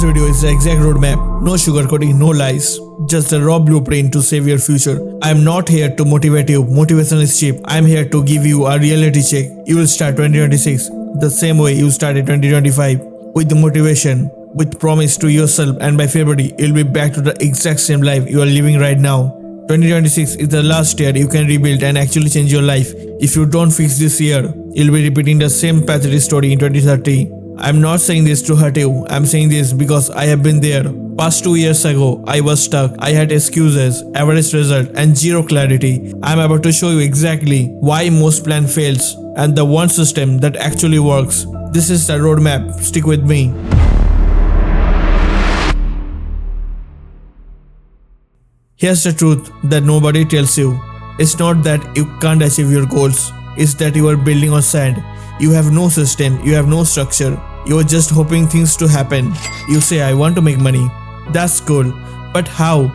video is the exact roadmap. No sugarcoating, no lies. Just the raw blueprint to save your future. I am not here to motivate you. Motivation is cheap. I am here to give you a reality check. You will start 2026 the same way you started 2025. With the motivation, with promise to yourself, and by February, you'll be back to the exact same life you are living right now. 2026 is the last year you can rebuild and actually change your life. If you don't fix this year, you'll be repeating the same pathetic story in 2030. I'm not saying this to hurt you, I'm saying this because I have been there. Past 2 years ago, I was stuck, I had excuses, average result and zero clarity. I'm about to show you exactly why most plan fails and the one system that actually works. This is the roadmap, stick with me. Here's the truth that nobody tells you. It's not that you can't achieve your goals, it's that you are building on sand. You have no system, you have no structure. You are just hoping things to happen. You say, I want to make money. That's cool. But how?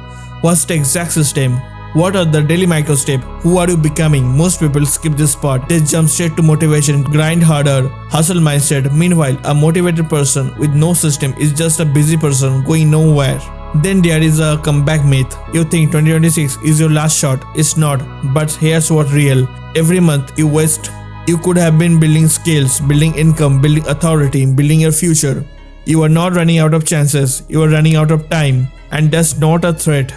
What's the exact system? What are the daily micro steps? Who are you becoming? Most people skip this part. They jump straight to motivation, grind harder, hustle mindset. Meanwhile, a motivated person with no system is just a busy person going nowhere. Then there is a comeback myth. You think 2026 is your last shot. It's not. But here's what's real. Every month you waste. You could have been building skills, building income, building authority, building your future. You are not running out of chances, you are running out of time. And that's not a threat,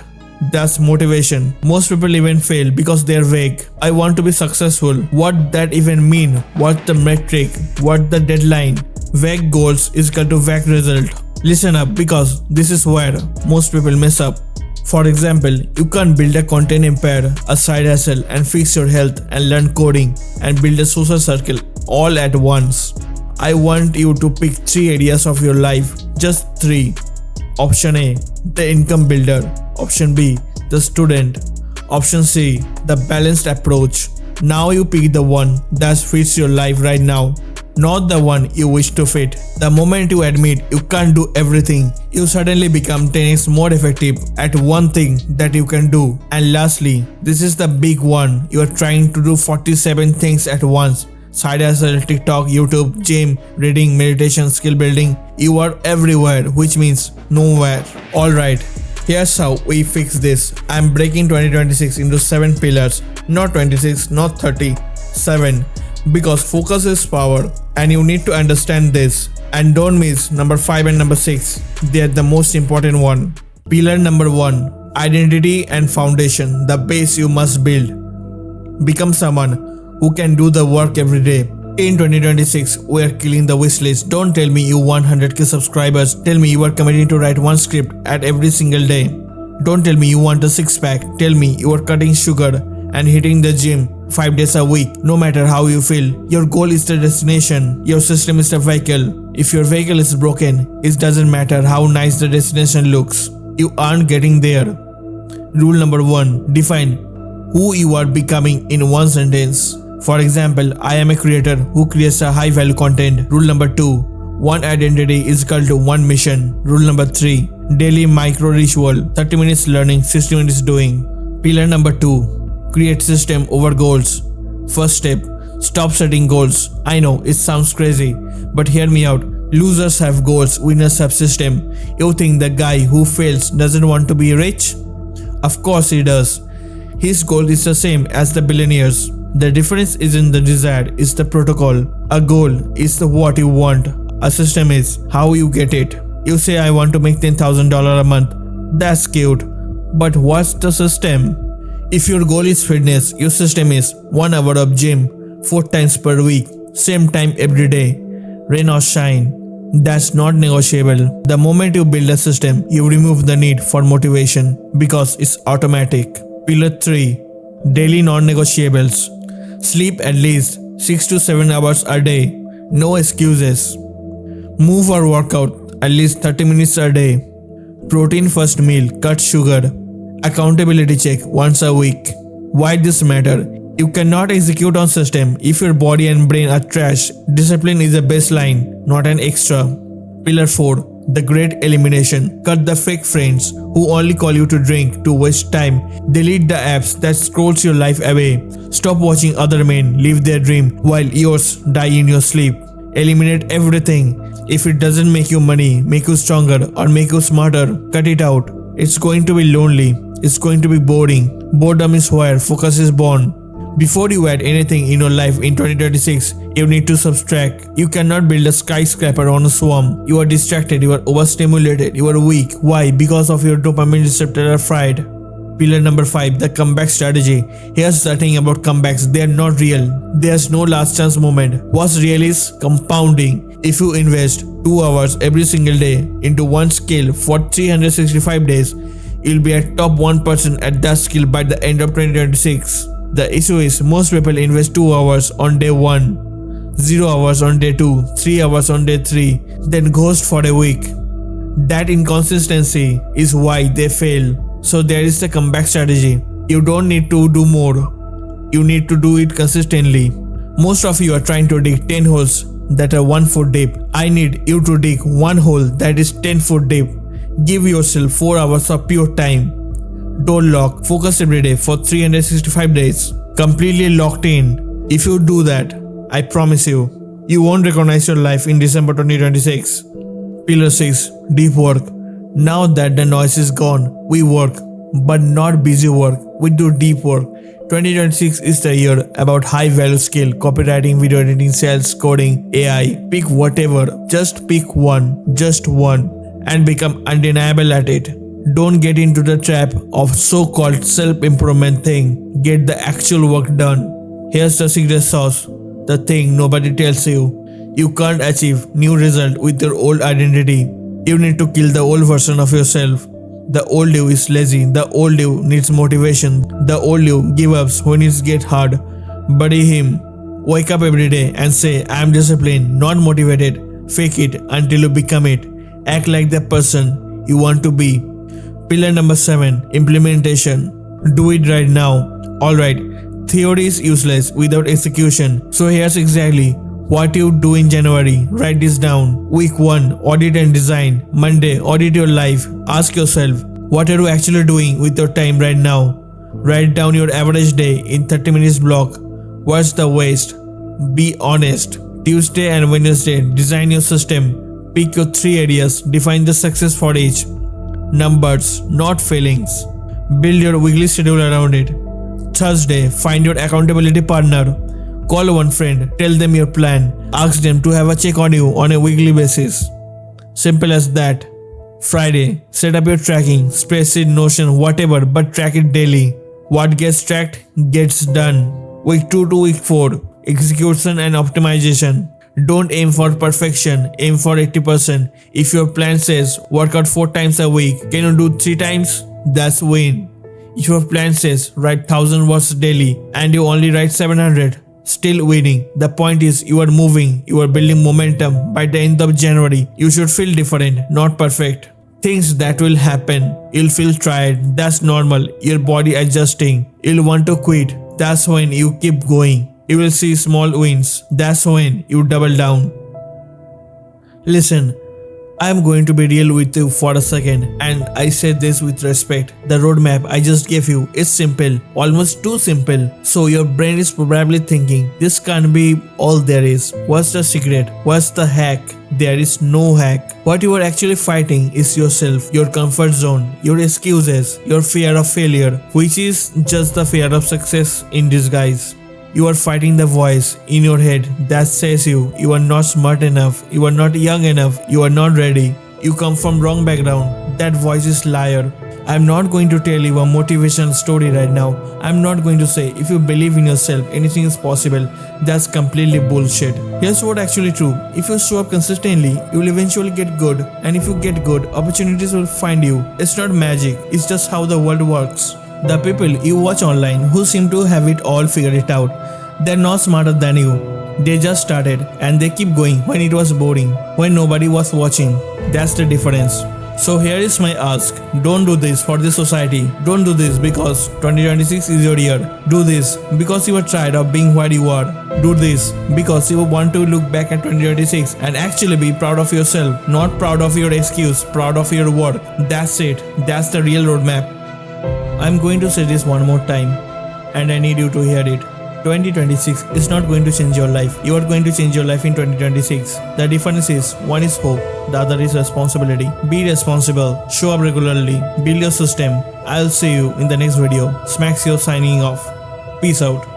that's motivation. Most people even fail because they are vague. I want to be successful. What that even mean? What the metric? What the deadline? Vague goals is equal to vague result. Listen up because this is where most people mess up. For example, you can't build a content empire, a side hustle and fix your health and learn coding and build a social circle all at once. I want you to pick 3 areas of your life, just 3. Option A, the income builder. Option B, the student. Option C, the balanced approach. Now you pick the one that fits your life right now, not the one you wish to fit. The moment you admit you can't do everything, you suddenly become 10x more effective at one thing that you can do. And lastly, this is the big one. You are trying to do 47 things at once. Side hustle, TikTok, YouTube, gym, reading, meditation, skill building. You are everywhere, which means nowhere. Alright, here's how we fix this. I'm breaking 2026 into 7 pillars. Not 26, not 30, 7. Because focus is power and you need to understand this. And don't miss number 5 and number 6. They are the most important one. Pillar number 1. Identity and foundation. The base you must build. Become someone who can do the work every day. In 2026, we are killing the wish list. Don't tell me you want 100k subscribers. Tell me you are committing to write one script at every single day. Don't tell me you want a 6-pack. Tell me you are cutting sugar and hitting the gym 5 days a week. No matter how you feel, your goal is the destination. Your system is the vehicle. If your vehicle is broken, it doesn't matter how nice the destination looks. You aren't getting there. Rule number 1. Define who you are becoming in one sentence. For example, I am a creator who creates a high value content. Rule number 2. One identity is equal to one mission. Rule number 3. Daily micro ritual. 30 minutes learning, 60 minutes doing. Pillar number 2. Create system over goals. First step, stop setting goals. I know it sounds crazy, but hear me out. Losers have goals, winners have system. You think the guy who fails doesn't want to be rich? Of course he does. His goal is the same as the billionaires. The difference isn't the desire, it's the protocol. A goal is the what you want. A system is how you get it. You say I want to make $10,000 a month. That's cute. But what's the system? If your goal is fitness, your system is 1 hour of gym, 4 times per week, same time every day, rain or shine. That's not negotiable. The moment you build a system, you remove the need for motivation because it's automatic. Pillar 3. Daily non-negotiables. Sleep at least 6 to 7 hours a day. No excuses. Move or work out at least 30 minutes a day. Protein first meal, cut sugar. Accountability check once a week. Why this matter? You cannot execute on system if your body and brain are trash. Discipline is a baseline, not an extra. Pillar 4. The great elimination. Cut the fake friends who only call you to drink, to waste time. Delete the apps that scrolls your life away. Stop watching other men live their dream while yours die in your sleep. Eliminate everything. If it doesn't make you money, make you stronger, or make you smarter, cut it out. It's going to be lonely. It's going to be boring. Boredom is where focus is born. Before you add anything in your life in 2026, you need to subtract. You cannot build a skyscraper on a swamp. You are distracted, you are overstimulated, you are weak. Why? Because of your dopamine receptors are fried. Pillar number 5, the comeback strategy. Here's the thing about comebacks, they are not real. There's no last chance moment. What's real is compounding. If you invest 2 hours every single day into one skill for 365 days, you'll be a top 1% at that skill by the end of 2026. The issue is most people invest 2 hours on day 1, 0 hours on day 2, 3 hours on day 3, then ghost for a week. That inconsistency is why they fail. So there is the comeback strategy. You don't need to do more. You need to do it consistently. Most of you are trying to dig 10 holes that are 1 foot deep. I need you to dig 1 hole that is 10 foot deep. Give yourself 4 hours of pure time. Don't lock. Focus every day for 365 days. Completely locked in. If you do that, I promise you, you won't recognize your life in December 2026. Pillar 6, deep work. Now that the noise is gone, we work, but not busy work. We do deep work. 2026 is the year about high value skill, copywriting, video editing, sales, coding, AI. Pick whatever. Just pick one. Just one. And become undeniable at it. Don't get into the trap of so-called self-improvement thing. Get the actual work done. Here's the secret sauce. The thing nobody tells you. You can't achieve new result with your old identity. You need to kill the old version of yourself. The old you is lazy. The old you needs motivation. The old you gives up when it gets hard. Bury him. Wake up every day and say, I am disciplined, not motivated. Fake it until you become it. Act like the person you want to be. Pillar number 7, implementation. Do it right now. Alright, theory is useless without execution. So here's exactly what you do in January. Write this down. Week 1, audit and design. Monday, audit your life. Ask yourself, what are you actually doing with your time right now? Write down your average day in 30 minutes block. What's the waste? Be honest. Tuesday and Wednesday, design your system. Pick your 3 areas. Define the success for each. Numbers, not feelings. Build your weekly schedule around it. Thursday, find your accountability partner. Call one friend, tell them your plan. Ask them to have a check on you on a weekly basis. Simple as that. Friday, set up your tracking, spreadsheet, Notion, whatever, but track it daily. What gets tracked gets done. Week 2 to week 4, execution and optimization. Don't aim for perfection, aim for 80%. If your plan says work out 4 times a week, can you do 3 times? That's win. If your plan says write 1000 words daily and you only write 700, still winning. The point is you are moving, you are building momentum. By the end of January, you should feel different, not perfect. Things that will happen. You'll feel tired, that's normal. Your body adjusting. You'll want to quit. That's when you keep going. You will see small wins. That's when you double down. Listen, I am going to be real with you for a second, and I say this with respect. The roadmap I just gave you is simple, almost too simple. So your brain is probably thinking, this can't be all there is. What's the secret? What's the hack? There is no hack. What you are actually fighting is yourself, your comfort zone, your excuses, your fear of failure, which is just the fear of success in disguise. You are fighting the voice in your head that says you are not smart enough, you are not young enough, you are not ready, you come from wrong background. That voice is liar. I am not going to tell you a motivational story right now. I am not going to say if you believe in yourself, anything is possible. That's completely bullshit. Here's what actually true. If you show up consistently, you will eventually get good. And if you get good, opportunities will find you. It's not magic, it's just how the world works. The people you watch online who seem to have it all figured it out, they're not smarter than you. They just started and they keep going when it was boring, when nobody was watching. That's the difference. So here is my ask. Don't do this for this society. Don't do this because 2026 is your year. Do this because you are tired of being where you are. Do this because you want to look back at 2026 and actually be proud of yourself, not proud of your excuse, proud of your work. That's it. That's the real roadmap. I'm going to say this one more time and I need you to hear it. 2026 is not going to change your life. You are going to change your life in 2026. The difference is one is hope, the other is responsibility. Be responsible, show up regularly, build your system. I'll see you in the next video. Smaxio signing off. Peace out.